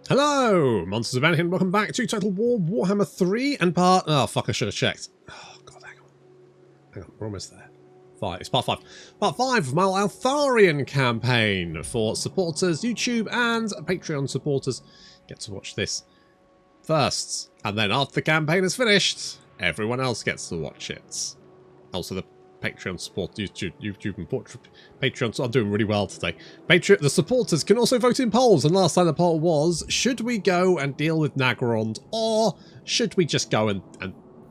Hello, Monsters of Vanity, and welcome back to Total War Warhammer 3 and part... Oh, fuck, I should have checked. Oh, God, hang on. Hang on, we're almost there. It's part 5. Part 5 of my Eltharion Campaign for supporters, YouTube and Patreon supporters. Get to watch this first, and then after the campaign is finished, everyone else gets to watch it. Also, the Patreon support, YouTube and Patreon, so I'm doing really well today. The supporters can also vote in polls, and last time the poll was, should we go and deal with Nagrond, or should we just go and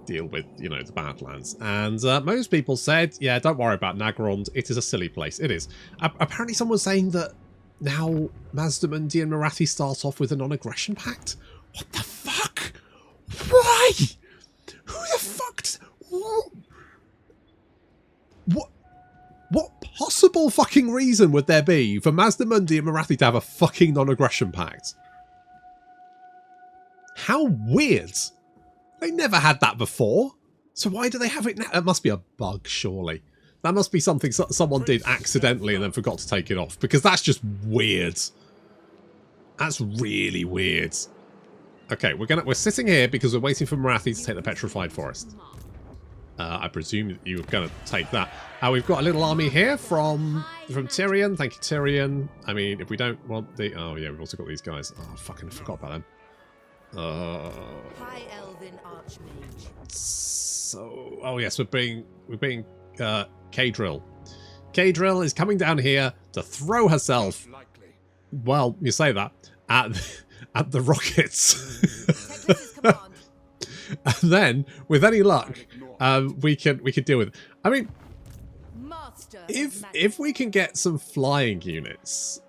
deal with, you know, the Badlands? And most people said, yeah, don't worry about Nagrond, it is a silly place. It is. Apparently someone's saying that now Mazdamundi and Morathi start off with a non-aggression pact? What the fuck? Why? Who the fuck? What possible fucking reason would there be for Mazdamundi and Morathi to have a fucking non-aggression pact? How weird. They never had that before. So why do they have it now? It must be a bug, surely. That must be something someone did accidentally and then forgot to take it off, because that's just weird. That's really weird. Okay, we're sitting here because we're waiting for Morathi to take the Petrified Forest. I presume you're going to take that. We've got a little army here from Tyrion. Thank you, Tyrion. I mean, if we don't want the... Oh, yeah, we've also got these guys. Oh, fucking forgot about them. High Elven Archmage. So... Oh, yes, we're being K-Drill. K-Drill is coming down here to throw herself... Well, you say that. At the rockets. And then, with any luck, we can deal with it. I mean, if we can get some flying units,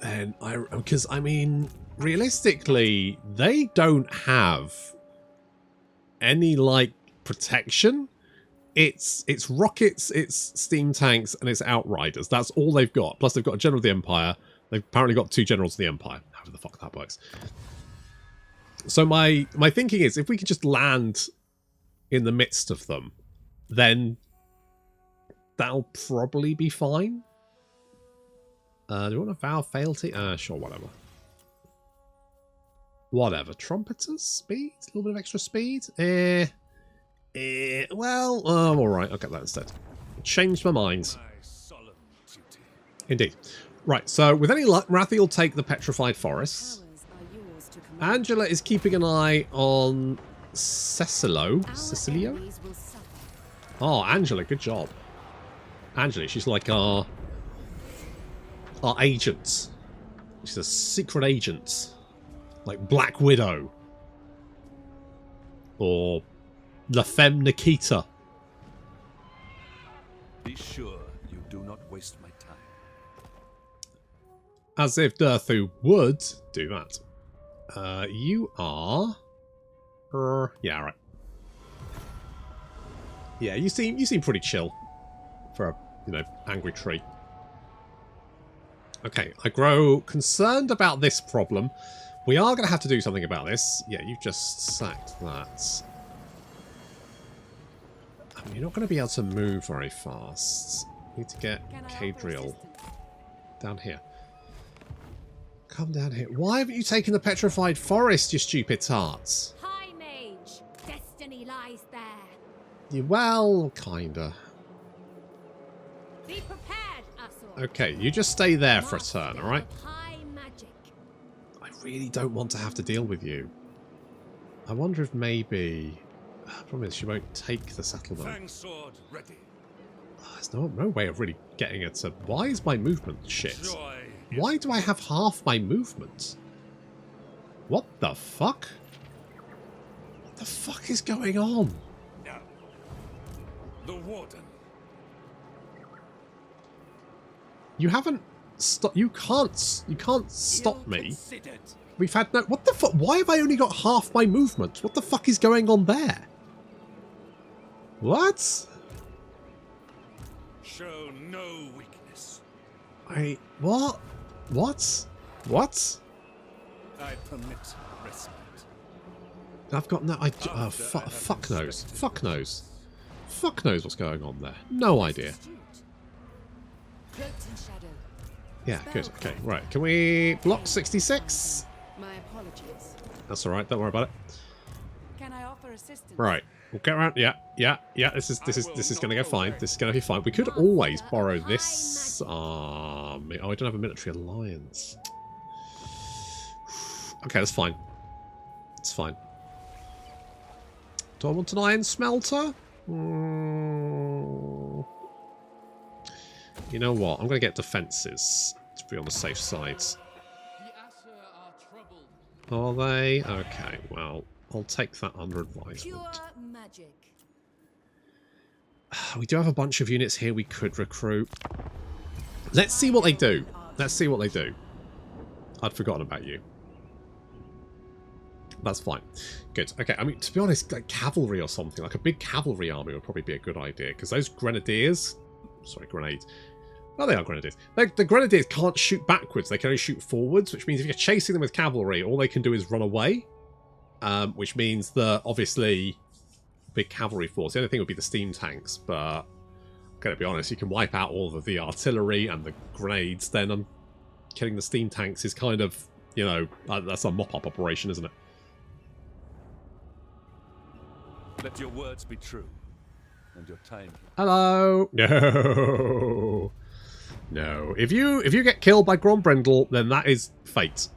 then because I mean, realistically, they don't have any like protection. It's rockets, it's steam tanks, and it's outriders. That's all they've got. Plus, they've got a general of the Empire. They've apparently got 2 generals of the Empire. However the fuck that works. So my thinking is, if we could just land in the midst of them, then that'll probably be fine. Do you want to vow fealty? Sure, whatever. Whatever. Trumpeters? Speed? A little bit of extra speed? Well, alright, I'll get that instead. Changed my mind. Indeed. Right, so with any luck, Morathi will take the Petrified Forests. Angela is keeping an eye on Cecilio. Oh, Angela, good job. Angela, she's like our agent. She's a secret agent. Like Black Widow. Or La Femme Nikita. Be sure you do not waste my time. As if Durthu would do that. You are... yeah, right. Yeah, you seem pretty chill for a, you know, angry tree. Okay, I grow concerned about this problem. We are going to have to do something about this. Yeah, you've just sacked that. I mean, you're not going to be able to move very fast. Need to get K-Drill down here. Come down here. Why haven't you taken the Petrified Forest, you stupid tarts? High Mage, destiny lies there. Well, kinda. Be prepared, Asor. Okay, you just stay there for a turn, alright? High magic. I really don't want to have to deal with you. I wonder if maybe... The problem is she won't take the settlement. Fang sword ready. Oh, there's no way of really getting it to... Why is my movement shit? Joy. Why do I have half my movement? What the fuck? What the fuck is going on? Now, the Warden. You haven't stopped. You can't stop me. Considered. We've had no... What the fuck? Why have I only got half my movement? What the fuck is going on there? What? Show no weakness. What? What? What? I permit respite. I've got no... fuck knows. Fuck knows. Fuck knows what's going on there. No idea. Cloaked in shadow. Yeah, good. Okay, right. Can we block 66? My apologies. That's all right. Don't worry about it. Can I offer assistance? Right. We'll get around. Yeah. This is going to go fine. This is going to be fine. We could always borrow this army. Oh, I don't have a military alliance. Okay, that's fine. It's fine. Do I want an iron smelter? You know what? I'm going to get defences to be on the safe side. Are they? Okay, well, I'll take that under advisement. Pure magic. We do have a bunch of units here we could recruit. Let's see what they do. Let's see what they do. I'd forgotten about you. That's fine. Good. Okay, I mean, to be honest, like cavalry or something, like a big cavalry army would probably be a good idea, because those grenadiers... Sorry, grenades. Well, they are grenadiers. The grenadiers can't shoot backwards, they can only shoot forwards, which means if you're chasing them with cavalry, all they can do is run away. Which means that, obviously, big cavalry force, the only thing would be the steam tanks, but... I'm going to be honest, you can wipe out all of the artillery and the grenades, then killing the steam tanks is kind of, you know, that's a mop-up operation, isn't it? Let your words be true, and your time. Hello. No. No. If you get killed by Grombrindal, then that is fate.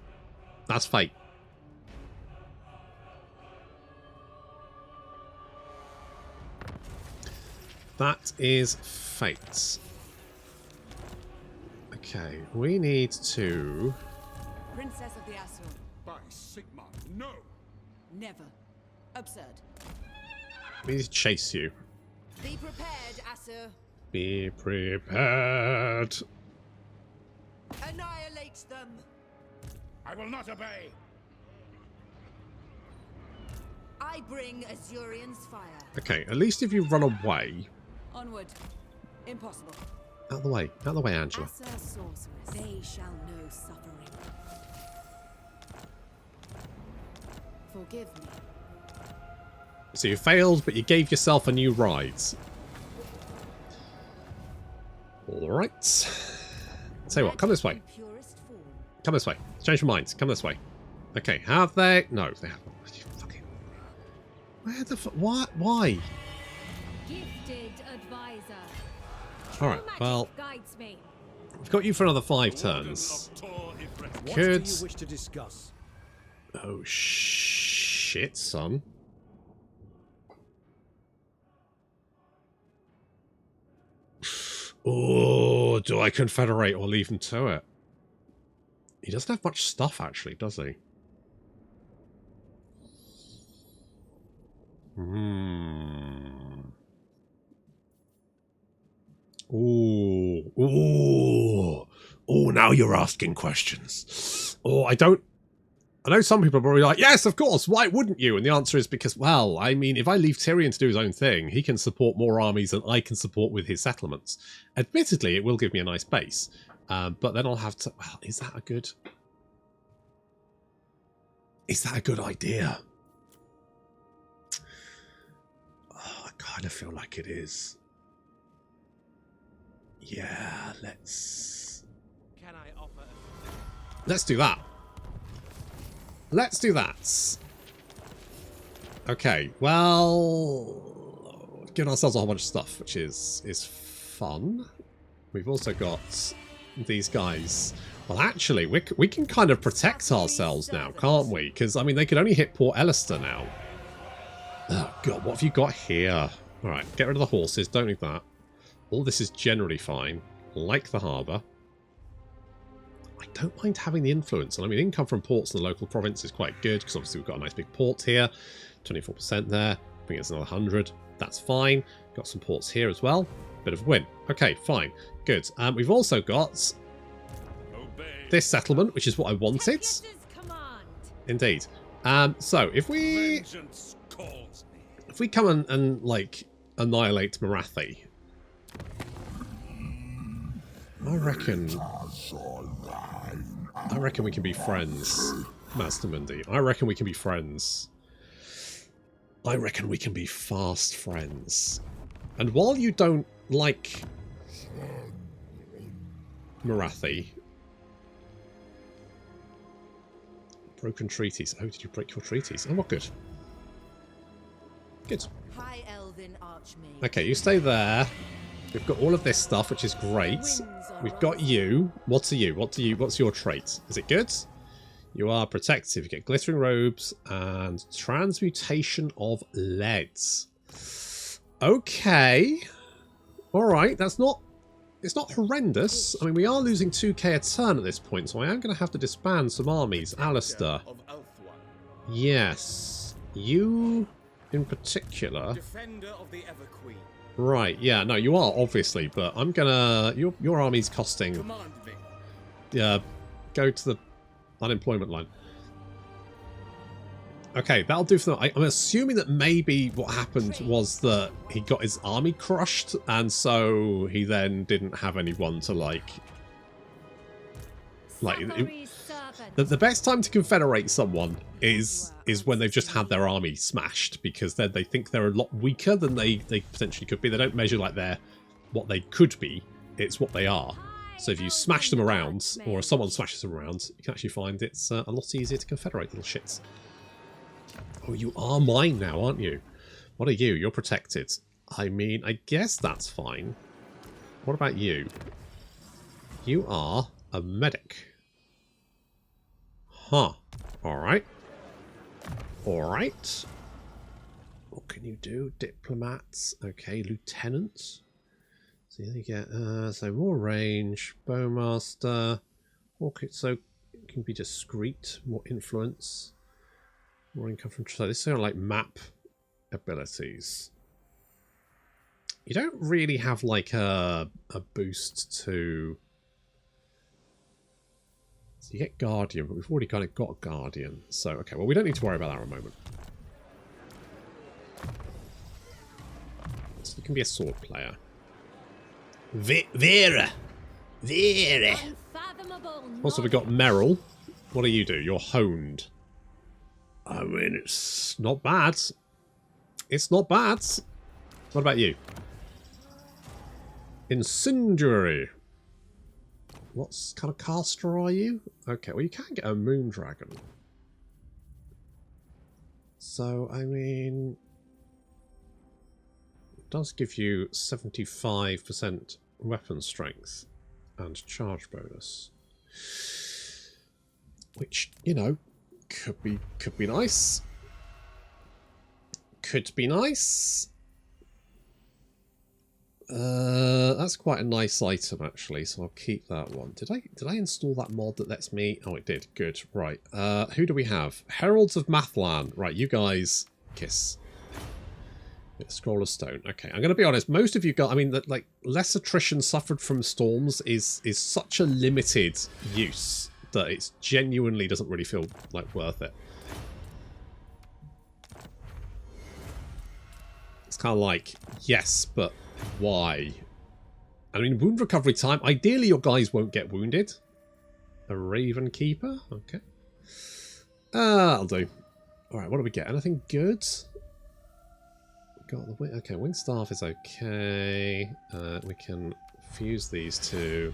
That's fate. That is fate. Okay, we need to... Princess of the Asur. By Sigma, no! Never. Absurd. We need to chase you. Be prepared, Asur. Be prepared. Annihilate them. I will not obey! I bring Azurian's fire. Okay, at least if you run away... Onward. Impossible. Out of the way. Out of the way, Angela. Asur sorceress. They shall know suffering. Forgive me. So you failed, but you gave yourself a new ride. Alright. Tell you what, come this way. Come this way. Change your minds. Come this way. Okay, have they... No, they haven't. Fucking... Where the fuck... What? Why? Gifted advisor. Alright, well... Guides me. I've got you for another 5 turns. What Could... do you wish to discuss? Oh, shit, son. Oh, do I confederate or leave him to it? He doesn't have much stuff, actually, does he? Ooh. Ooh. Oh, now you're asking questions. Oh, I know some people are probably like, yes, of course, why wouldn't you? And the answer is because, well, I mean, if I leave Tyrion to do his own thing, he can support more armies than I can support with his settlements. Admittedly, it will give me a nice base. But then I'll have to... Well, is that a good... Is that a good idea? Oh, I kind of feel like it is. Yeah, let's... Can I offer? Let's do that. Let's do that. Okay, well... Giving ourselves a whole bunch of stuff, which is fun. We've also got these guys. Well, actually, we can kind of protect ourselves now, can't we? Because, I mean, they could only hit Port Elister now. Oh, God, what have you got here? Alright, get rid of the horses. Don't need that. All this is generally fine. Like the harbour. I don't mind having the influence. And I mean, income from ports in the local province is quite good, because obviously we've got a nice big port here. 24% there. I think it's another 100. That's fine. Got some ports here as well. Bit of a win. Okay, fine. Good. We've also got this settlement, which is what I wanted. Indeed. So if we come and like annihilate Morathi, I reckon we can be friends, Master Mundi. I reckon we can be friends. I reckon we can be fast friends. And while you don't like Morathi, Broken treaties. Oh, did you break your treaties? Oh, well, good. Good. High Elven Archmage. Okay, you stay there. We've got all of this stuff, which is great. We've got you. What's you? What's your trait? Is it good? You are protective. You get glittering robes and transmutation of leads. Okay. All right. It's not horrendous. I mean, we are losing 2k a turn at this point, so I am going to have to disband some armies. Alistair. Yes. You in particular. Defender of the Everqueen. Right, yeah, no, you are, obviously, but I'm gonna... Your army's costing... Command me. Yeah, go to the unemployment line. Okay, that'll do for that. I'm assuming that maybe what happened was that he got his army crushed, and so he then didn't have anyone to, the best time to confederate someone is when they've just had their army smashed, because then they think they're a lot weaker than they potentially could be. They don't measure like they're what they could be, it's what they are. So if you smash them around, or if someone smashes them around, you can actually find it's a lot easier to confederate little shits. Oh, you are mine now, aren't you? What are you? You're protected. I mean, I guess that's fine. What about you? You are a medic. Huh. Alright. Alright. What can you do? Diplomats. Okay, lieutenants. So you get so more range. Bowmaster. Okay, so it can be discreet. More influence. More income from... So this is kind of like map abilities. You don't really have like a boost to... So you get Guardian, but we've already kind of got Guardian. So, okay, well, we don't need to worry about that for a moment. So you can be a sword player. Vera! Also, we've got Merrill. What do? You're honed. I mean, it's not bad. It's not bad. What about you? Incendiary. What kind of caster are you? Okay, well, you can get a moon dragon. So, I mean... It does give you 75% weapon strength and charge bonus. Which, you know, could be nice. Could be nice. That's quite a nice item, actually, so I'll keep that one. Did I install that mod that lets me... Oh, it did. Good. Right. Who do we have? Heralds of Mathlan. Right, you guys kiss. Scroll of Stone. Okay, I'm going to be honest. Most of you guys... I mean, like, less attrition suffered from storms is such a limited use that it genuinely doesn't really feel, like, worth it. It's kind of like, yes, but... Why? I mean, wound recovery time. Ideally, your guys won't get wounded. A Raven Keeper? Okay. That'll do. Alright, what do we get? Anything good? Got the wing. Okay, Wing Staff is okay. We can fuse these two.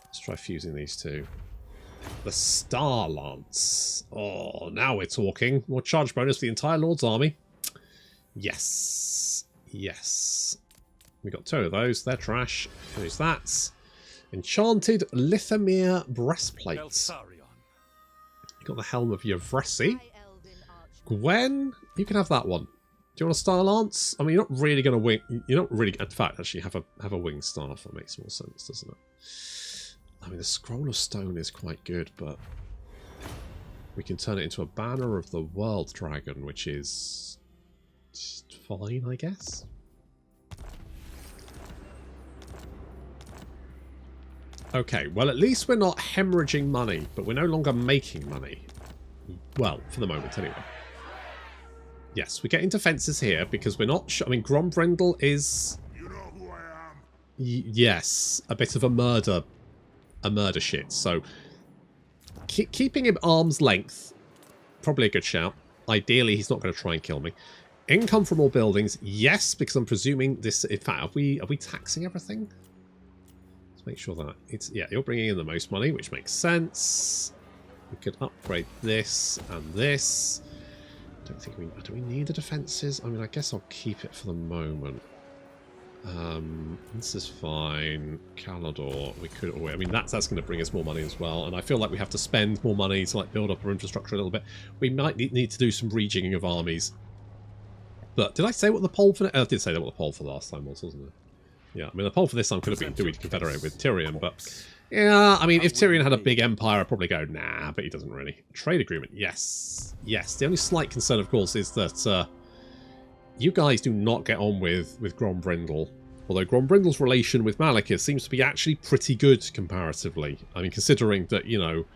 Let's try fusing these two. The Star Lance. Oh, now we're talking. More charge bonus for the entire Lord's army. Yes. Yes. We got two of those. They're trash. Who's that? Enchanted Lithamere breastplates. Eltharion. You got the helm of Yvresse. Gwen, you can have that one. Do you want a Star Lance? I mean, you're not really going to wing. You're not really. In fact, actually, have a wing staff. That makes more sense, doesn't it? I mean, the Scroll of Stone is quite good, but we can turn it into a Banner of the World Dragon, which is just fine, I guess. Okay, well, at least we're not hemorrhaging money, but we're no longer making money. Well, for the moment, anyway. Yes, we're getting defences here because we're not... I mean, Grombrindal is... You know who I am? Yes, a bit of a murder shit. So, keeping him arm's length, probably a good shout. Ideally, he's not going to try and kill me. Income from all buildings, yes, because I'm presuming this... In fact, are we taxing everything? Let's make sure that it's... Yeah, you're bringing in the most money, which makes sense. We could upgrade this and this. Don't think do we need the defences? I mean, I guess I'll keep it for the moment. This is fine. Calador, we could. I mean, that's going to bring us more money as well. And I feel like we have to spend more money to like build up our infrastructure a little bit. We might need to do some rejigging of armies. But did I say what the poll for? I did say that what the poll for last time was, wasn't it? Yeah. I mean, the poll for this time could have been: do we confederate with Tyrion? But yeah, I mean, if Tyrion had a big empire, I'd probably go nah. But he doesn't really. Trade agreement, yes, yes. The only slight concern, of course, is that you guys do not get on with Grombrindal. Although Grombrindal's relation with Malekith seems to be actually pretty good comparatively. I mean, considering that, you know,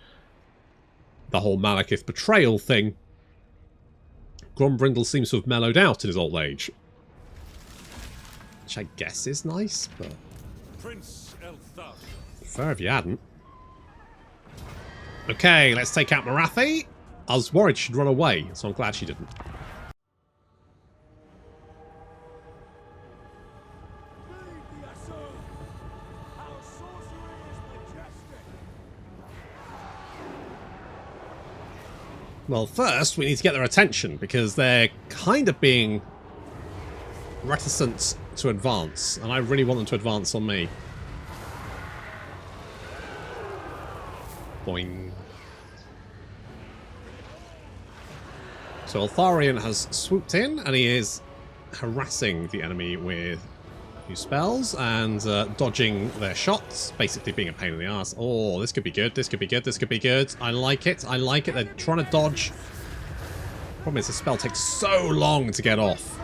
the whole Malekith betrayal thing, Grombrindal seems to have mellowed out in his old age. Which I guess is nice, but... Prince Eltharion. Fair if you hadn't. Okay, let's take out Morathi. I was worried she'd run away, so I'm glad she didn't. Well, first we need to get their attention because they're kind of being reticent to advance, and I really want them to advance on me. Boing. So Eltharion has swooped in, and he is harassing the enemy with new spells and dodging their shots, basically being a pain in the ass. Oh, this could be good, this could be good, this could be good. I like it, I like it. They're trying to dodge. Problem is the spell takes so long to get off.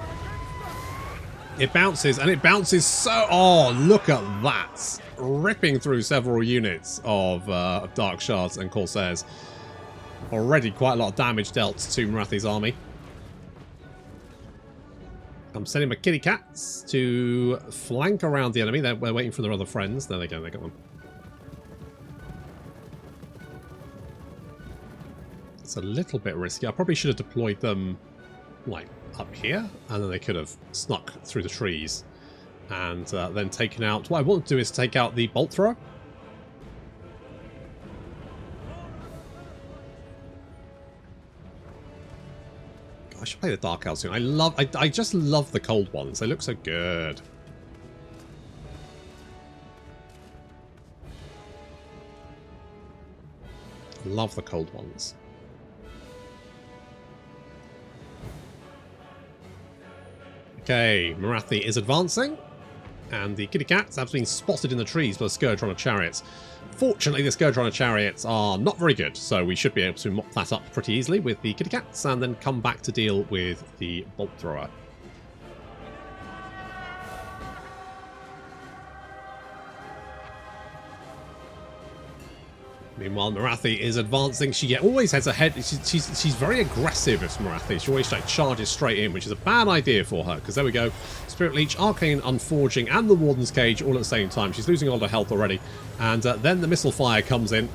It bounces, and it bounces so... Oh, look at that. Ripping through several units of Dark Shards and Corsairs. Already quite a lot of damage dealt to Morathi's army. I'm sending my kitty cats to flank around the enemy. We're waiting for their other friends. There they go, they got them. It's a little bit risky. I probably should have deployed them, like, up here, and then they could have snuck through the trees and then taken out... What I want to do is take out the bolt thrower. I should play the Dark Elves soon. I just love the cold ones. They look so good. Love the cold ones. Okay, Morathi is advancing, and the kitty cats have been spotted in the trees by the Scourge Runner chariots. Fortunately, the Scourge Runner chariots are not very good, so we should be able to mop that up pretty easily with the kitty cats, and then come back to deal with the bolt thrower. Meanwhile, Morathi is advancing. She always has a head. She's very aggressive, it's Morathi. She always like charges straight in, which is a bad idea for her. Because there we go. Spirit Leech, Arcane Unforging, and the Warden's Cage all at the same time. She's losing all her health already. And then the missile fire comes in.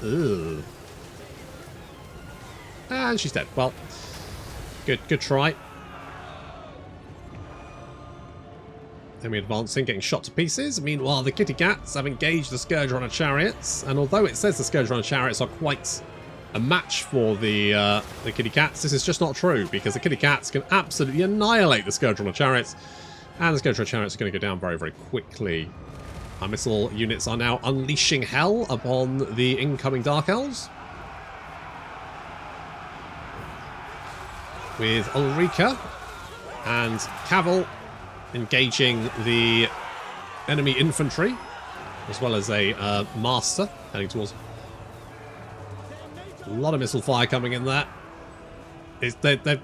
Ugh. And she's dead. Well, good try. Enemy advancing, getting shot to pieces. Meanwhile, the kitty cats have engaged the Scourge Runner chariots, and although it says the Scourge Runner chariots are quite a match for the kitty cats, this is just not true, because the kitty cats can absolutely annihilate the Scourge Runner chariots, and the Scourge Runner chariots are going to go down very, very quickly. Our missile units are now unleashing hell upon the incoming Dark Elves, with Ulrika and Cavill engaging the enemy infantry, as well as a master heading towards. A lot of missile fire coming in there. They're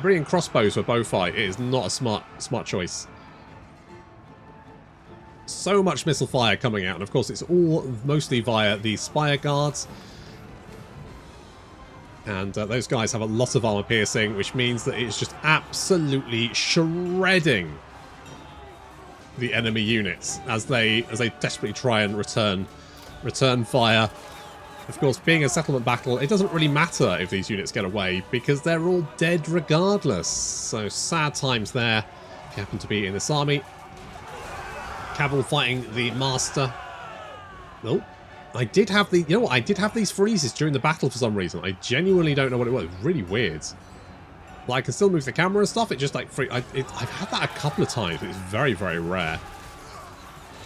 bringing crossbows for bow fight. It is not a smart choice. So much missile fire coming out, and of course it's all mostly via the Spire Guards. And those guys have a lot of armor piercing, which means that it's just absolutely shredding the enemy units as they desperately try and return fire. Of course, being a settlement battle, it doesn't really matter if these units get away because they're all dead regardless. So sad times there if you happen to be in this army. Cavill fighting the master. Oh, I did have the... You know what? I did have these freezes during the battle for some reason. I genuinely don't know what it was. It was really weird. Like, I can still move the camera and stuff. It just, like, I've had that a couple of times. It's very, very rare.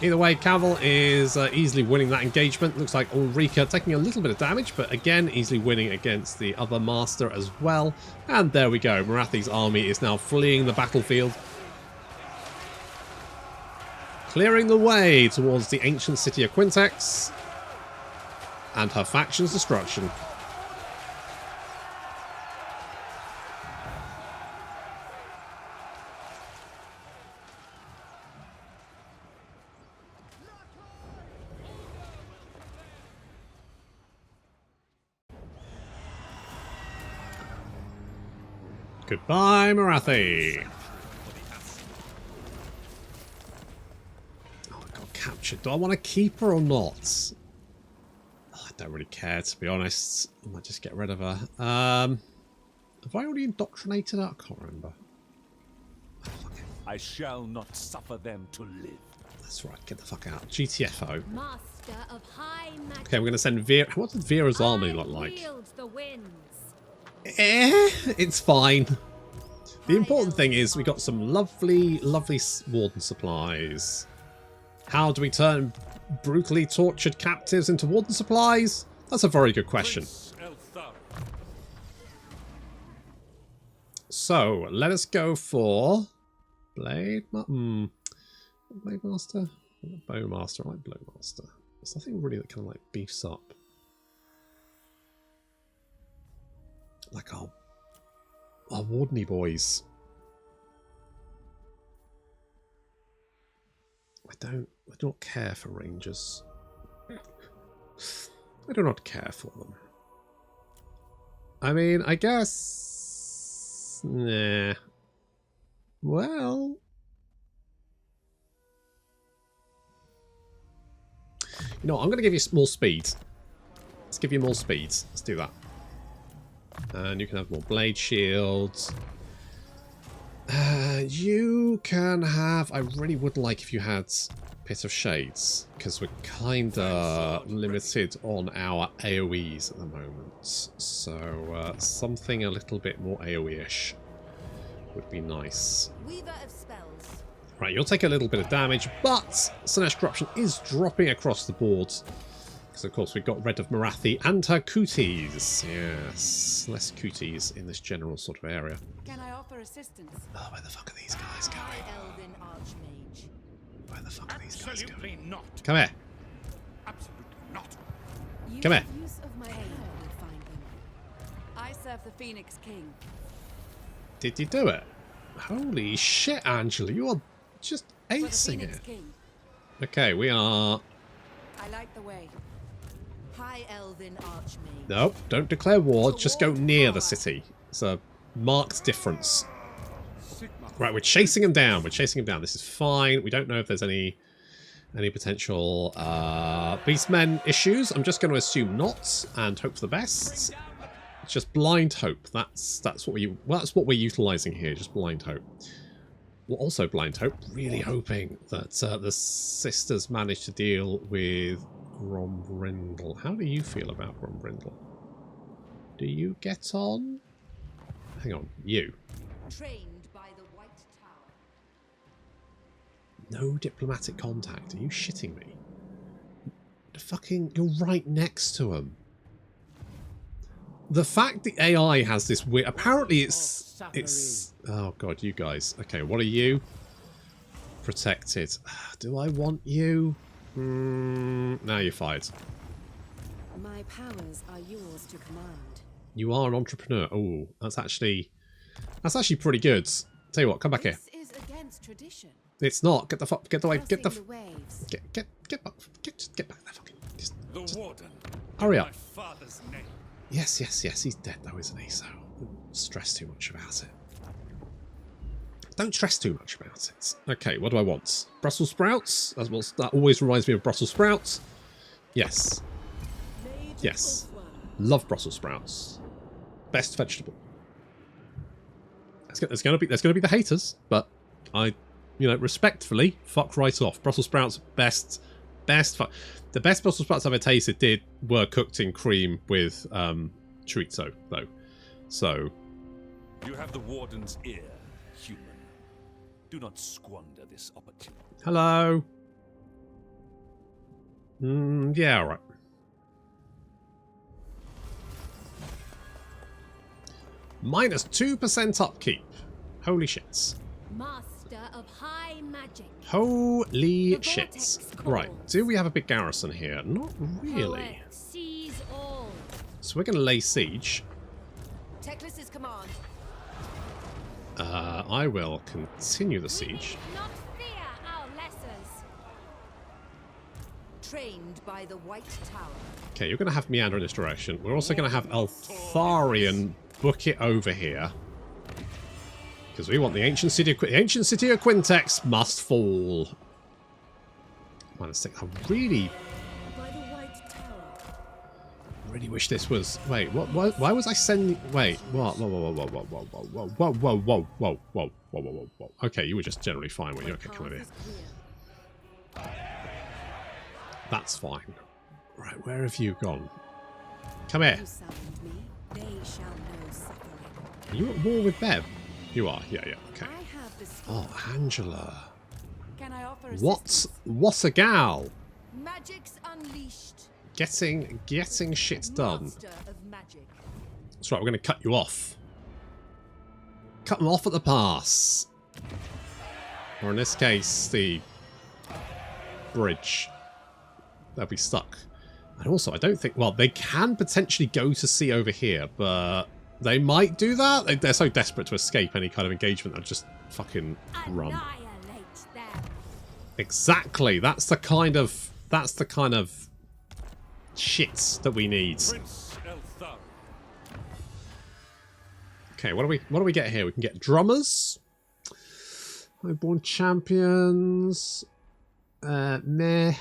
Either way, Cavill is easily winning that engagement. Looks like Ulrika taking a little bit of damage, but again, easily winning against the other master as well. And there we go. Morathi's army is now fleeing the battlefield, clearing the way towards the ancient city of Quintex and her faction's destruction. Goodbye, Morathi. Oh, I got captured. Do I want to keep her or not? Oh, I don't really care, to be honest. I might just get rid of her. Have I already indoctrinated her? I can't remember. Oh, fuck it. I shall not suffer them to live. That's right. Get the fuck out. GTFO. Master of high magic. Okay, we're going to send Vera. What does Vera's army look like? Wield the winds. It's fine. The important thing is we got some lovely, lovely warden supplies. How do we turn brutally tortured captives into warden supplies? That's a very good question. So, let us go for Blade Master? Bow Master. I like Blow Master. There's nothing really that kind of like beefs up. Like our wardeny boys. I do not care for rangers. I do not care for them. I mean, I guess... Nah. Well... You know what, I'm going to give you more speed. Let's give you more speed. Let's do that. And you can have more blade shields. You can have... I really would like if you had Pit of Shades, because we're kind of limited on our AoEs at the moment. So something a little bit more AoE-ish would be nice. Weaver of spells. Right, you'll take a little bit of damage, but Sinesh Corruption is dropping across the board. Because, of course, we've got rid of Morathi and her cooties. Yes, less cooties in this general sort of area. Can I offer assistance? Oh, where the fuck are these guys going? Elven Archmage. Where the fuck are these guys Absolutely going? not. Come here. Absolutely not. Come here. Use of my aid will find them. I serve the Phoenix King. Did you do it? Holy shit, Angela, you are just For the acing Phoenix it. King. Okay, we are... I light the way. High Elven Archmage. Nope, don't declare war, just go near the city. It's a marked difference. Right, we're chasing him down. We're chasing him down. This is fine. We don't know if there's any potential beastmen issues. I'm just going to assume not and hope for the best. It's just blind hope. That's what we're utilizing here. Just blind hope. Well, also blind hope. Really hoping that the sisters manage to deal with Grombrindal. How do you feel about Grombrindal? Do you get on? Hang on, you. Trained by the White Tower. No diplomatic contact. Are you shitting me? You're right next to him. The fact the AI has this weird... Apparently it's... Oh god, you guys. Okay, what are you? Protected. Do I want you? Now you're fired. My powers are yours to command. You are an entrepreneur. Oh, that's actually pretty good. Tell you what, come back here. This is against tradition. It's not. Get the fuck. Get the way. Get the. Crossing the waves. Get back. Just get back there. Fucking. Just The warden. hurry up. My father's name. Yes. He's dead though, isn't he? So don't stress too much about it. Don't stress too much about it. Okay, what do I want? Brussels sprouts? That always reminds me of Brussels sprouts. Yes. Yes. Love Brussels sprouts. Best vegetable. There's going to be the haters, but I, respectfully, fuck right off. Brussels sprouts, best best Brussels sprouts I've ever tasted were cooked in cream with chorizo, though. So You have the Warden's ear, human. Do not squander this opportunity. hello. Yeah, all right. Minus 2% upkeep. Holy shits. Master of high magic. Holy The shits. vortex Right, calls. do we have a big garrison here? Not really. Poet sees all. So we're going to lay siege. Teclis's command. I will continue the siege. We need not fear our lessers. Trained by the White Tower. Okay, you're going to have Meander in this direction. We're also going to have Eltharion book it over here. Because we want the ancient city of Quintex must fall. I really By the White Tower. wish this was... Wait, why was I sending... Wait, what? Whoa. Okay, you were just generally fine when you... Okay, come over here. That's fine. Right, where have you gone? Come here. You summoned me. They shall know suffering. Are you at war with Bev? You are, yeah, okay. I have the skill. Oh, Angela. Can I offer What assistance? a gal. Magic's unleashed. Getting shit done. Master of magic. That's right, we're going to cut you off. Cut them off at the pass. Or in this case, the bridge. They'll be stuck. And also, I don't think... Well, they can potentially go to sea over here, but they might do that. They're so desperate to escape any kind of engagement, they'll just fucking run. Annihilate them. Exactly. That's the kind of shit that we need. Prince Eltharion. Okay, what do we get here? We can get drummers. Highborn champions. Meh.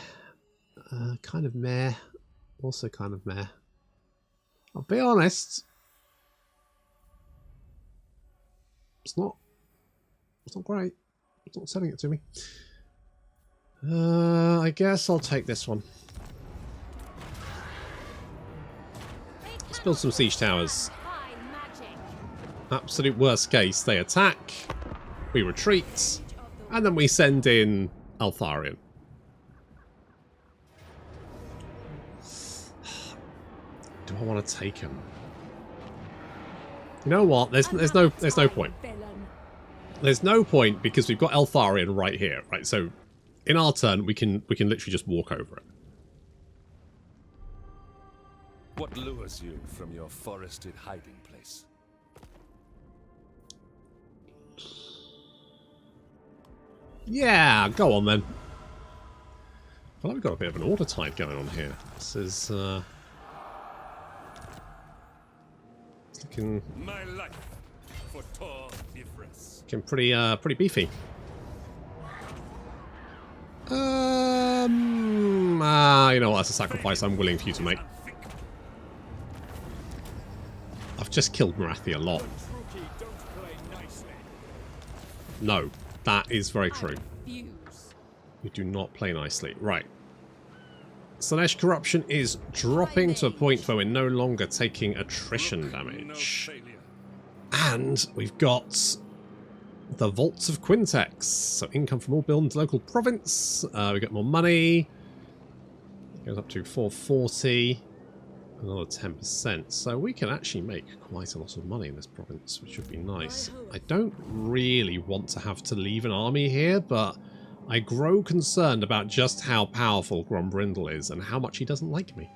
Kind of meh. Also kind of meh. I'll be honest. It's not great. It's not selling it to me. I guess I'll take this one. Let's build some siege towers. High magic. Absolute worst case, they attack, we retreat, and then we send in Eltharion. Do I want to take him? You know what? There's no point. There's no point because we've got Eltharion right here, right? So in our turn, we can literally just walk over it. What lures you from your forested hiding place? Yeah, go on then. Well, we've got a bit of an order tide going on here. This is it's looking My life for Tor Yvresse. looking pretty beefy. You know what? That's a sacrifice I'm willing for you to make. I've just killed Morathi a lot. No, that is very true. You do not play nicely. Right. Slanesh corruption is dropping to a point where we're no longer taking attrition damage. And we've got the Vaults of Quintex. So income from all buildings, local province. We get more money. Goes up to 440. Another 10%. So we can actually make quite a lot of money in this province, which would be nice. I don't really want to have to leave an army here, but I grow concerned about just how powerful Grombrindal is and how much he doesn't like me.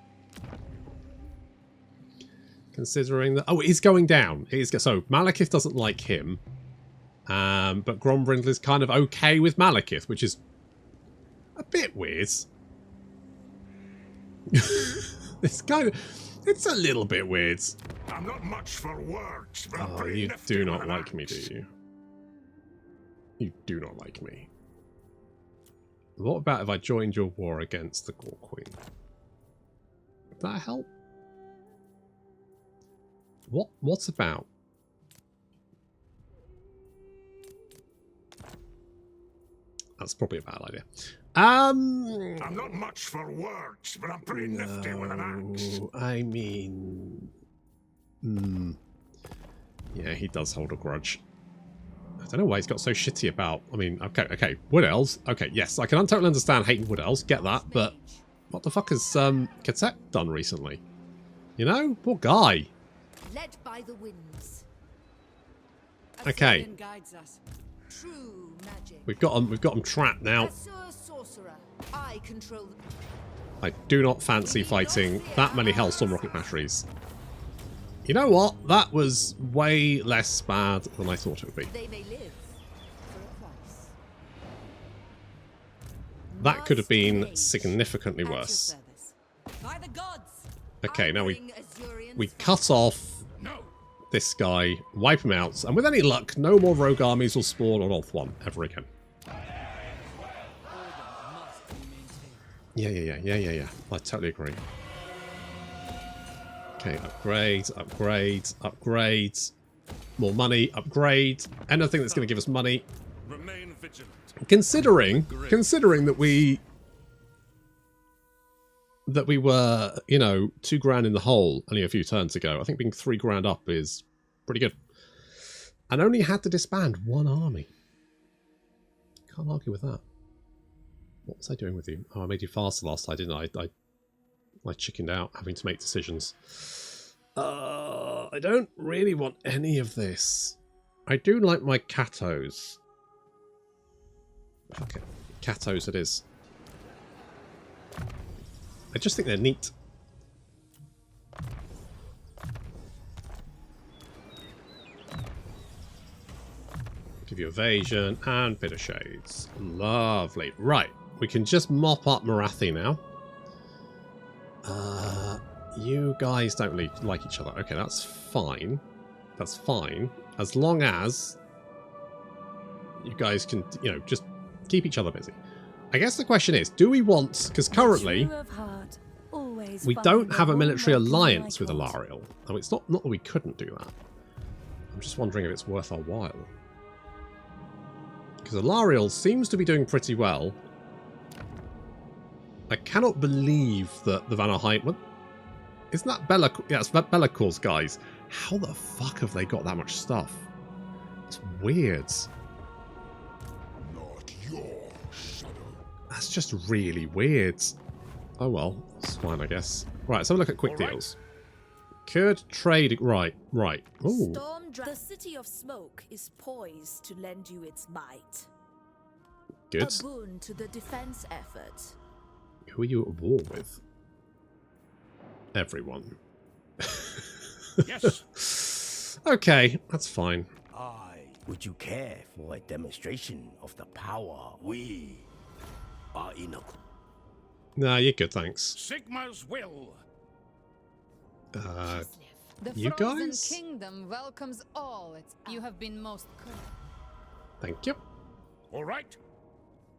Considering that... Oh, it is going down. It is, so Malekith doesn't like him. But Grombrindal is kind of okay with Malekith, which is a bit weird. It's kind of... It's a little bit weird. I'm not much for words, but Oh, you do not like me, do you? You do not like me. What about if I joined your war against the Gore Queen? Would that help? What about? That's probably a bad idea. I'm not much for words, but I'm pretty nifty with an axe. I mean... Yeah, he does hold a grudge. I don't know why he's got so shitty about... I mean, okay, Wood Elves. Okay, yes, I can totally understand hating Wood Elves, get that, but what the fuck has Gotrek done recently? You know? Poor guy. Led by the winds. Okay. Eltharion guides us. True magic. We've got him trapped now. As a sorcerer, I control the... I do not fancy fighting that many Hellstorm rocket batteries. You know what? That was way less bad than I thought it would be. They may live for a price. That could have been Modz significantly at your worse. service. By the gods. Okay, now bring Azurian we fire. cut off this guy, wipe him out, and with any luck, no more rogue armies will spawn on Ulth 1 ever again. Yeah. I totally agree. Okay, upgrades. More money, upgrade. Anything that's going to give us money. Remain vigilant. Considering that we were, you know, $2,000 in the hole only a few turns ago, I think being $3,000 up is pretty good. And only had to disband one army. Can't argue with that. What was I doing with you? Oh, I made you faster last time, didn't I? I chickened out having to make decisions. I don't really want any of this. I do like my Catos. Okay, Catos it is. I just think they're neat. Give you evasion and bit of shades. Lovely. Right, we can just mop up Morathi now. You guys don't like each other. Okay, that's fine. That's fine. As long as you guys can, you know, just keep each other busy. I guess the question is, do we want... Because currently, we don't have a military alliance with Eltharion. I mean, it's not that we couldn't do that. I'm just wondering if it's worth our while. Because Eltharion seems to be doing pretty well. I cannot believe that the Vanaheim... Isn't that Bellacor's? Yeah, it's Bellacor's guys. How the fuck have they got that much stuff? It's weird. Not your shadow. That's just really weird. Oh well, it's fine, I guess. Right, let's have a look at quick deals. Could trade... Right. Ooh. The City of Smoke is poised to lend you its might. Good. A boon to the defense effort. Who are you at war with? Everyone. Yes. Okay, that's fine. Would you care for a demonstration of the power we are in? Nah, you're good, thanks. Sigma's will. The You frozen guys? kingdom welcomes all. You have been most good. Thank you. All right.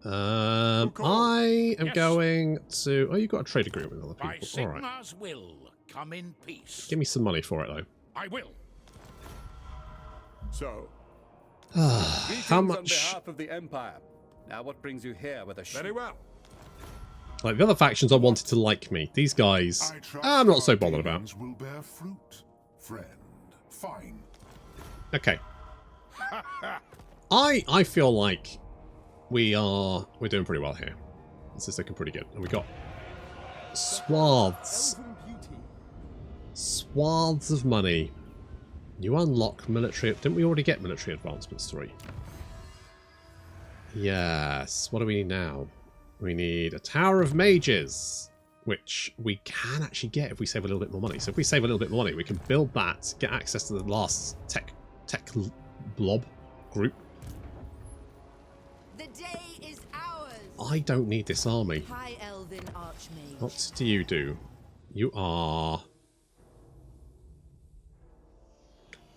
I am Yes. going to... Oh, you've got a trade agreement with other By people. All right. Sigma's will, come in peace. Give me some money for it, though. I will. So, How on much... behalf of the Empire. Now, what brings you here with a Very well. Like, the other factions I wanted to like me. These guys, I trust I'm not so our bothered about. dealings will bear fruit, friend. Fine. Okay. I feel like we're doing pretty well here. This is looking pretty good. And we got swaths of money. You unlock military... Didn't we already get military advancements 3? Yes. What do we need now? We need a Tower of Mages, which we can actually get if we save a little bit more money. So if we save a little bit more money, we can build that, get access to the last tech blob group. The day is ours. I don't need this army. High Elven Archmage. What do you do? You are...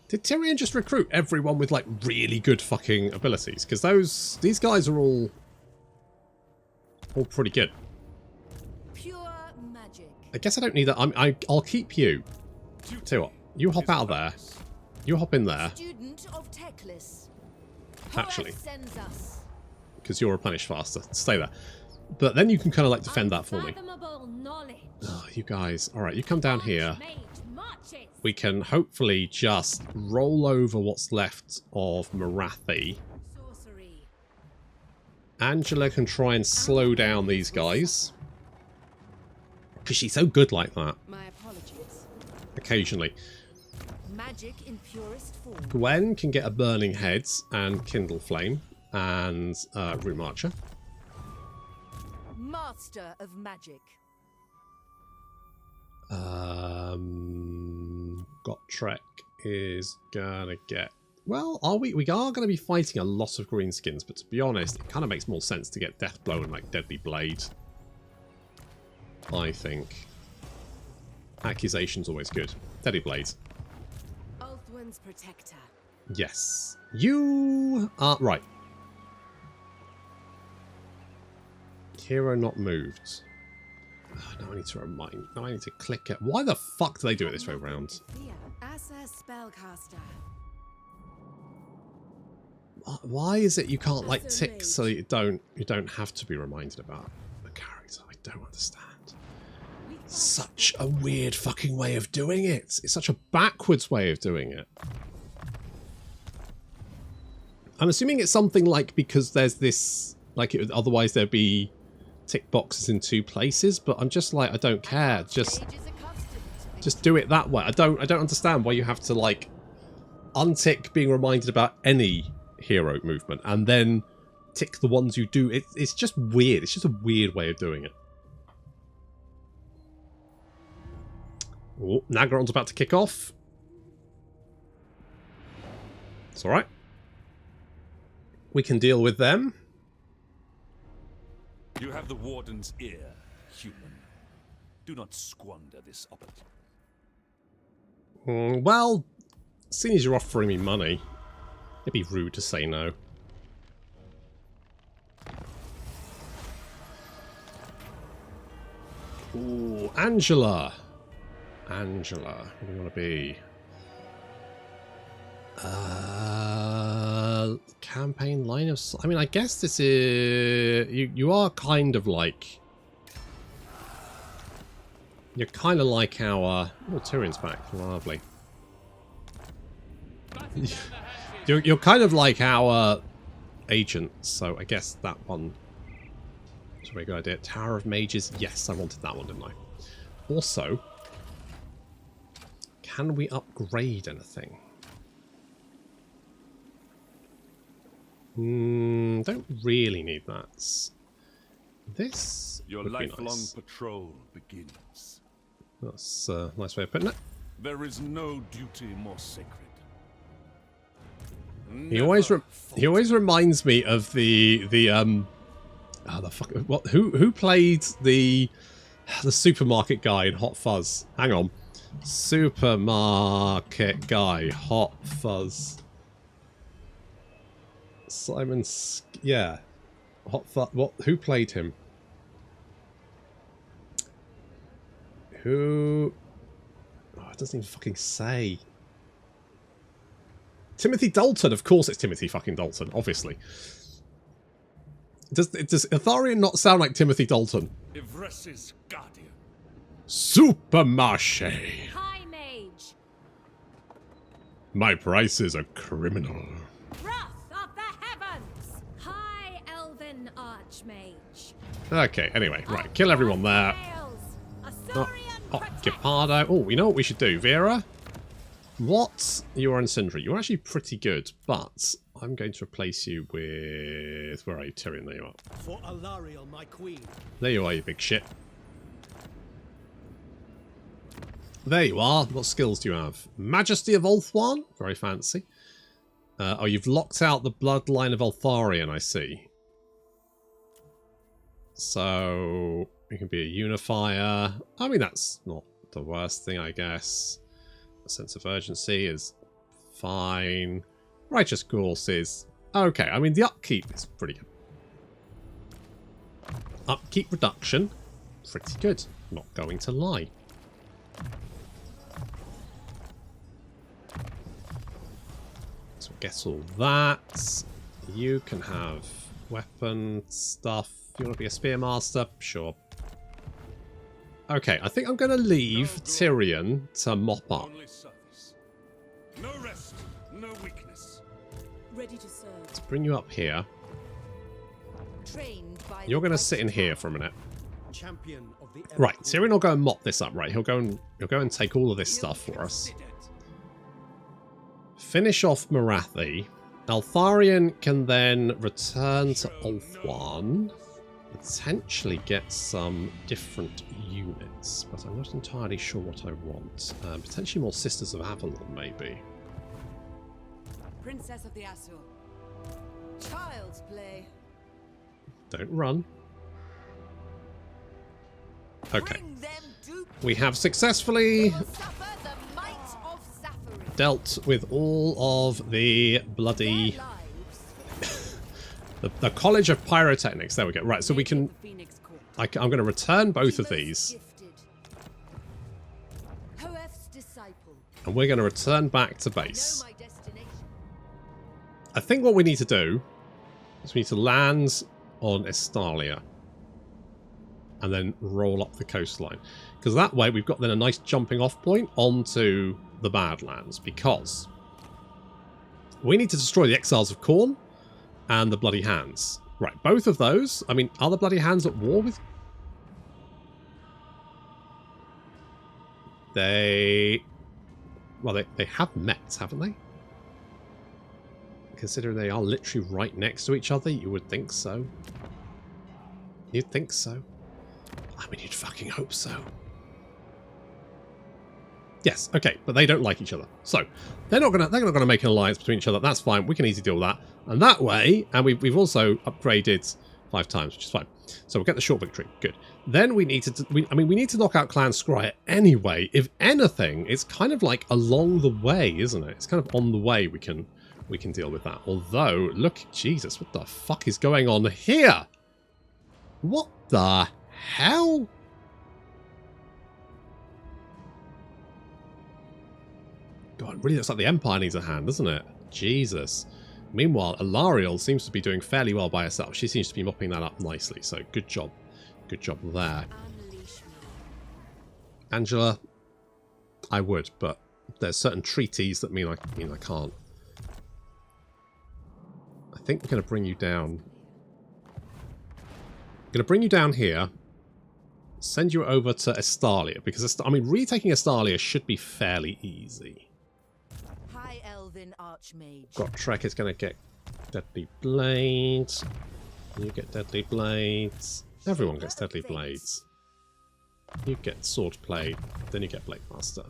Did Tyrion just recruit everyone with, like, really good fucking abilities? Because these guys are all pretty good. Pure magic. I guess I don't need that. I'll keep you. Tell you what, you hop out of there. You hop in there, Student of Teclis. Actually. Sends us. because you'll replenish faster. Stay there. But then you can kind of like defend that for me. Unfathomable knowledge. Oh, you guys. Alright, you come down here. Archmage marches. We can hopefully just roll over what's left of Morathi. Sorcery. Angela can try and slow down these guys. Because she's so good like that. My apologies. Occasionally. Magic in purest form. Gwen can get a Burning Heads and Kindle Flame and Root Marcher. Master of magic. Gotrek is gonna get... Well, we are going to be fighting a lot of greenskins, but to be honest, it kind of makes more sense to get Deathblow and like Deadly Blade. I think. Accusation's always good. Deadly Blade. Ulthuan's protector. Yes. You are... Right. Hero not moved. Oh, now I need to remind... Now I need to click it. Why the fuck do they do it this way around? Asa spellcaster. Why is it you can't like tick so you don't have to be reminded about the character? I don't understand. Such a weird fucking way of doing it. It's such a backwards way of doing it. I'm assuming it's something like because there's this, like it would, otherwise there'd be tick boxes in two places, but I'm just like, I don't care. Just do it that way. I don't understand why you have to like untick being reminded about any hero movement and then tick the ones you do. It's just weird. It's just a weird way of doing it. Oh, Nagaron's about to kick off. It's alright. We can deal with them. You have the Warden's ear, human. Do not squander this opportunity. Well, seeing as you're offering me money, it'd be rude to say no. Ooh, Angela. Angela, what do you want to be? Campaign line of... I mean, I guess this is... You are kind of like... You're kind of like our... Oh, Tyrion's back. Lovely. You're kind of like our agent, so I guess that one is a very good idea. Tower of Mages. Yes, I wanted that one, didn't I? Also... Can we upgrade anything? Don't really need that. This Your would be lifelong nice. Patrol begins. That's a nice way of putting it. There is no duty more sacred. He always reminds me of the fuck, what, who played the supermarket guy in Hot Fuzz? Hang on. Supermarket guy, Hot Fuzz. Yeah. Hot Fuzz. What? Who played him? Who? Oh, it doesn't even fucking say. Timothy Dalton. Of course, it's Timothy fucking Dalton. Obviously. Does Eltharion not sound like Timothy Dalton? Yvresse's guardian. Supermarché. High mage. My price is a criminal. Wrath of the heavens. High elven archmage. Okay, anyway, right. Kill everyone there. Gepardo. Oh, you know what we should do, Vera? What? You are incendiary. You're actually pretty good, but I'm going to replace you with... Where are you, Tyrion? There you are. For Eltharion, my queen. There you are, you big shit. There you are. What skills do you have? Majesty of Ulthuan. Very fancy. Oh, you've locked out the bloodline of Eltharion, I see. So, you can be a unifier. I mean, that's not the worst thing, I guess. A sense of urgency is fine. Righteous Course is okay. I mean, the upkeep is pretty good. Upkeep reduction, pretty good. Not going to lie. So get all that. You can have weapon stuff. If you want to be a Spearmaster, sure. Okay, I think I'm going to leave Tyrion to mop up. Only service. No rest, no weakness. Ready to serve. Let's bring you up here. Trained by You're the going to sit in right here for a minute. Champion of the Right, Tyrion will go and mop this up, right? He'll go and take all of this stuff for us. Finish off Morathi. Eltharion can then return to Ulthuan. Potentially get some different units, but I'm not entirely sure what I want. Potentially more Sisters of Avalon, maybe. Princess of the Azure. Child's play. Don't run. Okay. Bring them to We have successfully suffer the might of Zafari. dealt with all of the bloody... Their lives the College of Pyrotechnics. There we go. Right, so we can... Phoenix Court. I'm going to return both of these. Gifted. Chorf's disciple. And we're going to return back to Know base. my destination. I think what we need to do is we need to land on Estalia. And then roll up the coastline. Because that way we've got then a nice jumping off point onto the Badlands. Because we need to destroy the Exiles of Khorne and the Bloody Hands. Right, both of those. I mean, are the Bloody Hands at war with... Well, they have met, haven't they? Considering they are literally right next to each other, you would think so. You'd think so. I mean, you'd fucking hope so. Yes, okay, but they don't like each other. So, they're not gonna make an alliance between each other. That's fine. We can easily deal with that. And that way, and we've also upgraded 5 times, which is fine. So we'll get the short victory. Good. Then we need to we need to knock out Clan Scryer anyway. If anything, it's kind of like along the way, isn't it? It's kind of on the way we can deal with that. Although, look, Jesus, what the fuck is going on here? What the hell? God, it really looks like the Empire needs a hand, doesn't it? Jesus. Meanwhile, Eltharion seems to be doing fairly well by herself. She seems to be mopping that up nicely, so good job. Good job there. Unleash me. Angela, I would, but there's certain treaties that mean I can't. I think we're going to bring you down. I'm going to bring you down here. Send you over to Estalia, because, I mean, retaking Estalia should be fairly easy. High Elven Archmage. Gotrek is going to get Deadly Blades. You get Deadly Blades. Everyone gets Deadly Blades. You get Sword Plate, then you get Blade Master.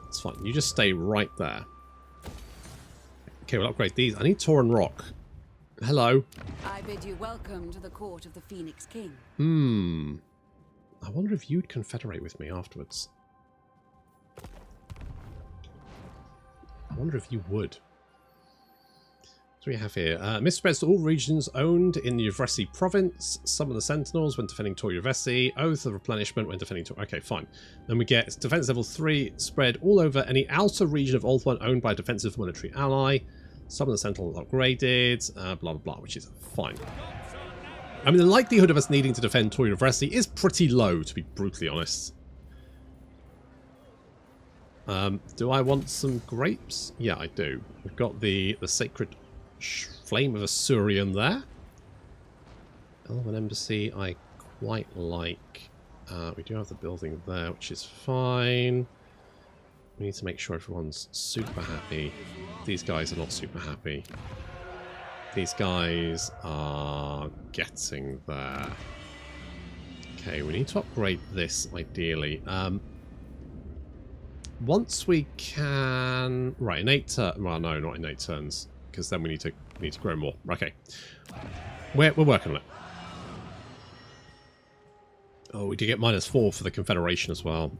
It's fine. You just stay right there. Okay, we'll upgrade these. I need Tauren Rock. Hello. I bid you welcome to the court of the Phoenix King. I wonder if you'd confederate with me afterwards. I wonder if you would. So we have here, mist spreads to all regions owned in the Yvresse province. Summon the Sentinels when defending Tor Yvresse. Oath of Replenishment when defending Tor... Okay, fine. Then we get defense level 3 spread all over any outer region of Ulthuan owned by a defensive military ally. Summon the Sentinels upgraded, blah blah blah, which is fine. I mean, the likelihood of us needing to defend Tor Yvresse is pretty low, to be brutally honest. Do I want some grapes? Yeah, I do. We've got the Sacred Flame of Asurion there. Elven Embassy, I quite like. We do have the building there, which is fine. We need to make sure everyone's super happy. These guys are not super happy. These guys are getting there. Okay, we need to upgrade this, ideally. Once we can... Right, in 8 turns... Well, no, not in 8 turns. Because then we need to grow more. Okay. We're working on it. Oh, we did get -4 for the Confederation as well.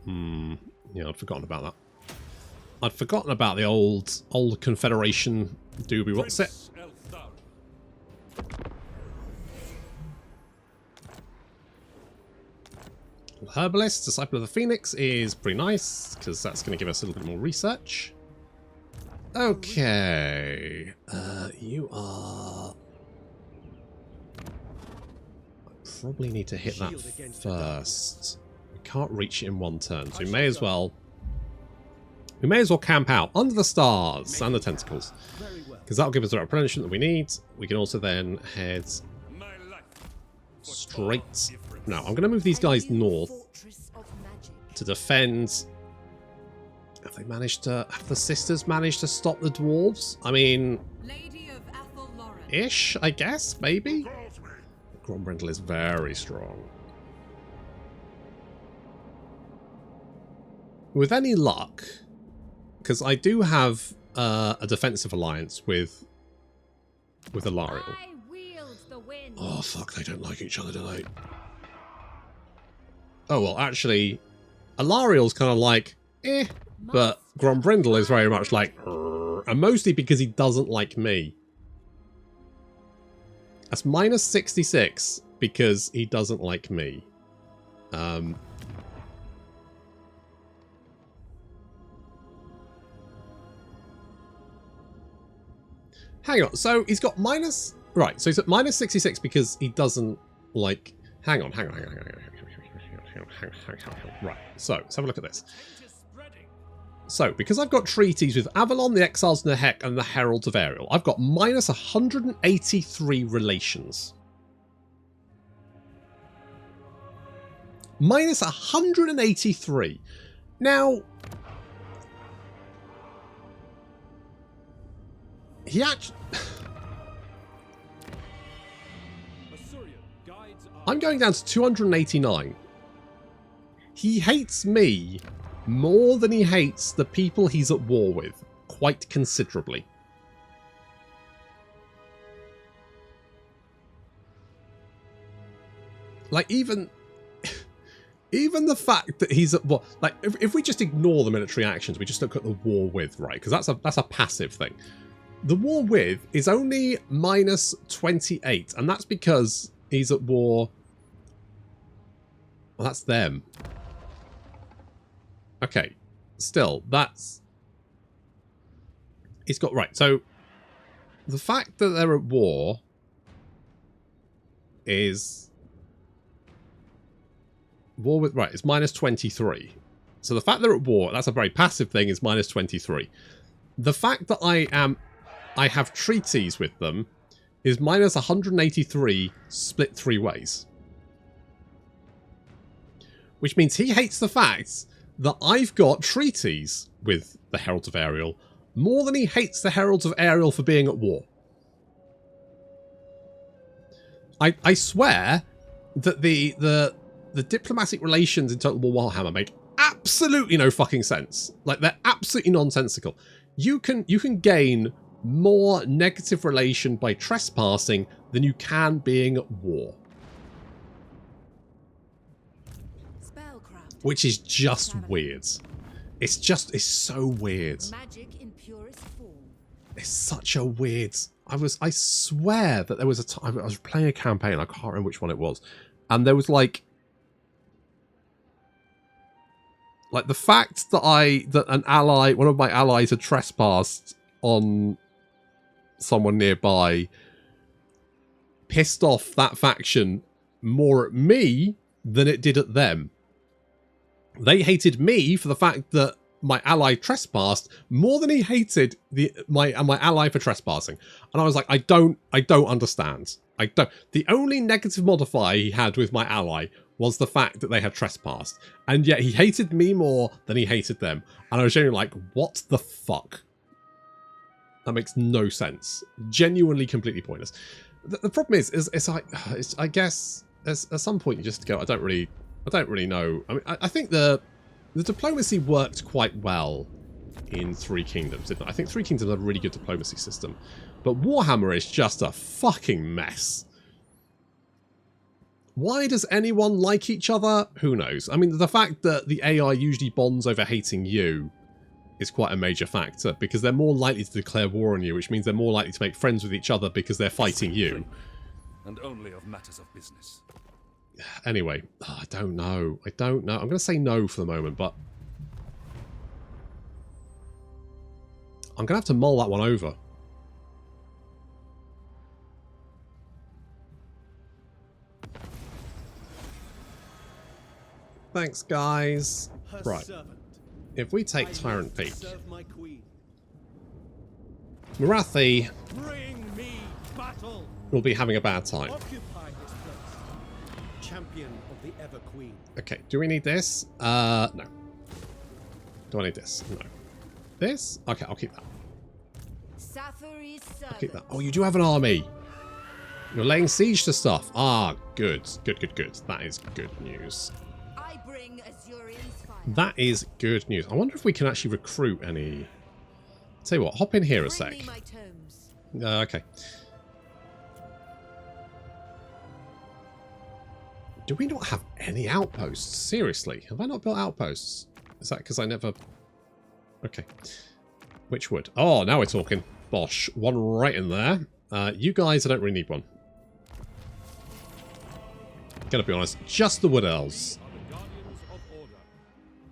Yeah, I'd forgotten about that. I'd forgotten about the old Confederation doobie. What's it? Herbalist, Disciple of the Phoenix is pretty nice, because that's going to give us a little bit more research. Okay. You are... probably need to hit that first. We can't reach it in one turn, so we may as well camp out under the stars and the tentacles, because that'll give us the replenishment that we need. We can also then head straight. No, I'm going to move these guys north to defend. Have the sisters managed to stop the dwarves? I mean, ish, I guess, maybe. Grombrindal is very strong. With any luck, because I do have a defensive alliance with Eltharion. Oh fuck, they don't like each other, do they? Oh well, actually, Elthariel's kind of like, eh, but Grombrindal is very much like, and mostly because he doesn't like me. That's minus 66 because he doesn't like me. Hang on, so he's got minus... Right, so he's at minus 66 because he doesn't like... Hang on. Right, so let's have a look at this. So, because I've got treaties with Avalon, the Exiles, Nehek, and the Heralds of Ariel, I've got minus 183 relations. Minus 183. Now, he actually... I'm going down to 289. He hates me more than he hates the people he's at war with, quite considerably. Like, even the fact that he's at war, like, if we just ignore the military actions, we just look at the war with, right? Because that's a passive thing. The war with is only minus 28, and that's because he's at war. Well, that's them. Okay, still, that's... He's got... Right, so the fact that they're at war is... War with... Right, it's minus 23. So the fact they're at war, that's a very passive thing, is minus 23. The fact that I have treaties with them is minus 183 split 3 ways. Which means he hates the fact that I've got treaties with the Heralds of Ariel more than he hates the Heralds of Ariel for being at war. I swear that the diplomatic relations in Total War Warhammer make absolutely no fucking sense. Like, they're absolutely nonsensical. You can gain more negative relation by trespassing than you can being at war. Which is just weird. It's so weird. Magic in purest form. It's such a weird... I swear that there was a time I was playing a campaign, I can't remember which one it was, and there was like the fact that an ally, one of my allies, had trespassed on someone nearby, pissed off that faction more at me than it did at them. They hated me for the fact that my ally trespassed more than he hated my ally for trespassing. And I was like, I don't understand. The only negative modifier he had with my ally was the fact that they had trespassed. And yet he hated me more than he hated them. And I was genuinely like, what the fuck? That makes no sense. Genuinely completely pointless. The problem is I guess at some point you just go, I don't really know. I mean, I think the diplomacy worked quite well in Three Kingdoms, didn't it? I think Three Kingdoms had a really good diplomacy system. But Warhammer is just a fucking mess. Why does anyone like each other? Who knows? I mean, the fact that the AI usually bonds over hating you is quite a major factor, because they're more likely to declare war on you, which means they're more likely to make friends with each other because they're fighting you. And only of matters of business. Anyway, I don't know. I'm going to say no for the moment, but I'm going to have to mull that one over. Thanks, guys. Right. If we take Tyrant Peak, Morathi will be having a bad time. Okay, do we need this? No. Do I need this? No. This? Okay, I'll keep that. I'll keep that. Oh, you do have an army. You're laying siege to stuff. Ah, good. Good, good, good. That is good news. That is good news. I wonder if we can actually recruit any... Tell you what, hop in here a sec. Okay. Do we not have any outposts? Seriously, have I not built outposts? Is that because I never... Okay. Which wood? Oh, now we're talking. Bosh. One right in there. You guys, I don't really need one. Gotta be honest, just the wood elves.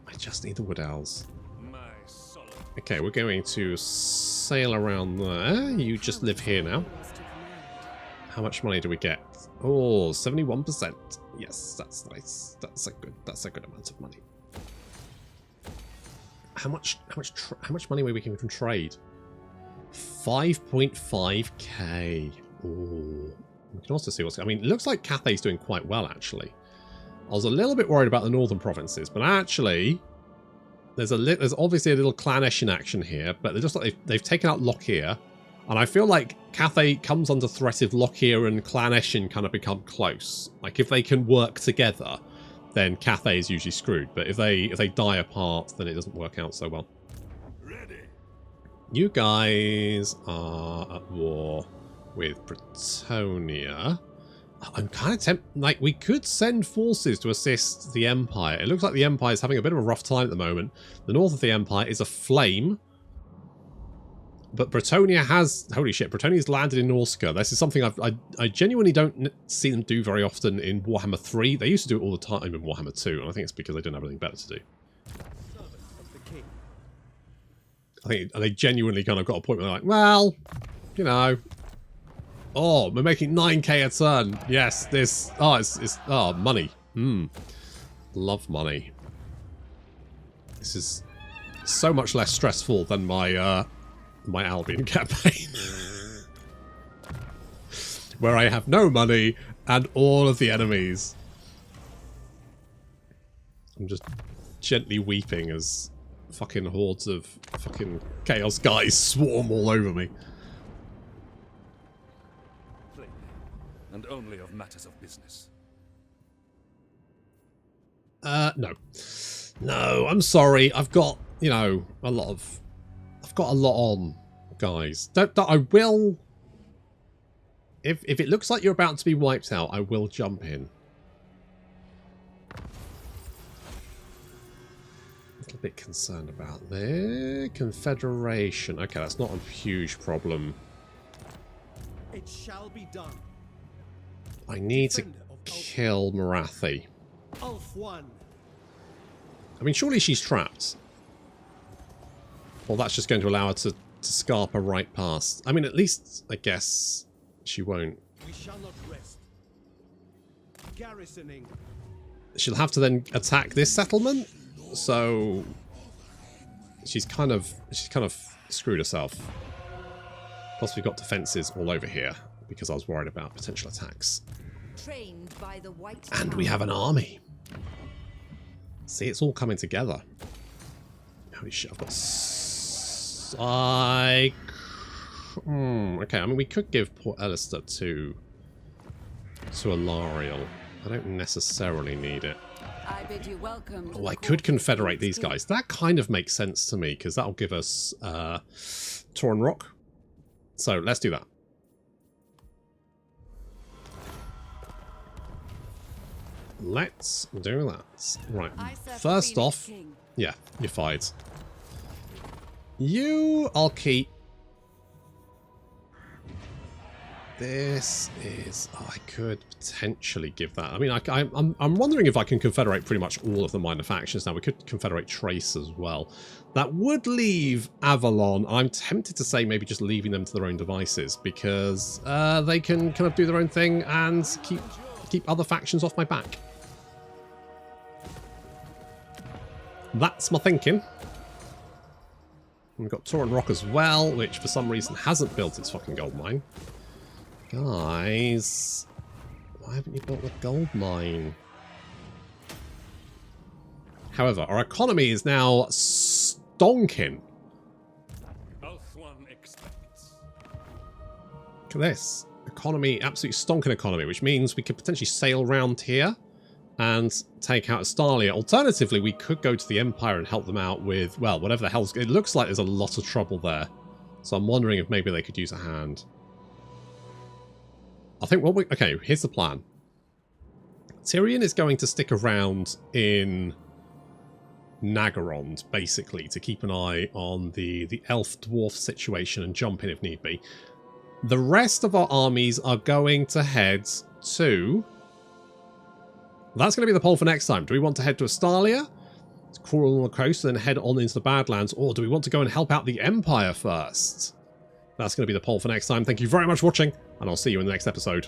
I just need the wood elves. Okay, we're going to sail around there. You just live here now. How much money do we get? Oh, 71%. Yes, that's nice. That's a good amount of money. How much money we can trade? 5.5k. Oh, we can also see what's. I mean, it looks like Cathay's doing quite well actually. I was a little bit worried about the northern provinces, but actually, there's obviously a little clannish in action here. But they're just like they've taken out Lockyer, and I feel like Cathay comes under threat if Lockyer and clannish and kind of become close. Like if they can work together, then Cathay is usually screwed. But if they die apart, then it doesn't work out so well. You guys are at war with Bretonnia. I'm kind of tempted, like, we could send forces to assist the Empire. It looks like the Empire is having a bit of a rough time at the moment. The north of the Empire is aflame. But Bretonnia has... Holy shit, Bretonia's landed in Norsca. This is something I genuinely don't see them do very often in Warhammer 3. They used to do it all the time in Warhammer 2, and I think it's because they didn't have anything better to do. I think they genuinely kind of got a point where they're like, well, you know... Oh, we're making 9k a turn. Yes, this... Oh, it's money. Love money. This is so much less stressful than my my Albion campaign. Where I have no money and all of the enemies. I'm just gently weeping as fucking hordes of fucking Chaos guys swarm all over me. And only of matters of business. No. No, I'm sorry. I've got, you know, I've got a lot on, guys. I will... If it looks like you're about to be wiped out, I will jump in. A little bit concerned about the Confederation. Okay, that's not a huge problem. It shall be done. I need to kill Morathi. I mean, surely she's trapped. Well, that's just going to allow her to scarp her right past. I mean, at least, I guess, she won't. We shall not rest. Garrisoning. She'll have to then attack this settlement, so she's kind of screwed herself. Plus, we've got defenses all over here because I was worried about potential attacks. Trained by the white And we have an army. See, it's all coming together. Holy shit, I've got... Okay, I mean, we could give Port Elister to Eltharion. I don't necessarily need it. I bid you welcome. Oh, I could confederate these guys. That kind of makes sense to me, because that'll give us Torn Rock. So, let's do that. Let's do that. Right, first off... Yeah, you're fired. You, I'll keep. This is... Oh, I could potentially give that. I mean, I'm wondering if I can confederate pretty much all of the minor factions now. We could confederate Trace as well. That would leave Avalon. I'm tempted to say maybe just leaving them to their own devices, because they can kind of do their own thing and keep other factions off my back. That's my thinking. We've got Tauren Rock as well, which for some reason hasn't built its fucking gold mine. Guys, why haven't you built the gold mine? However, our economy is now stonking. Look at this. Economy, absolutely stonking economy, which means we could potentially sail around here and take out Astalia. Alternatively, we could go to the Empire and help them out with, well, whatever the hell's... It looks like there's a lot of trouble there. So I'm wondering if maybe they could use a hand. I think what we... Okay, here's the plan. Tyrion is going to stick around in Nagorond, basically, to keep an eye on the elf dwarf situation and jump in if need be. The rest of our armies are going to head to... That's going to be the poll for next time. Do we want to head to Astalia, to crawl along the coast, and then head on into the Badlands, or do we want to go and help out the Empire first? That's going to be the poll for next time. Thank you very much for watching, and I'll see you in the next episode.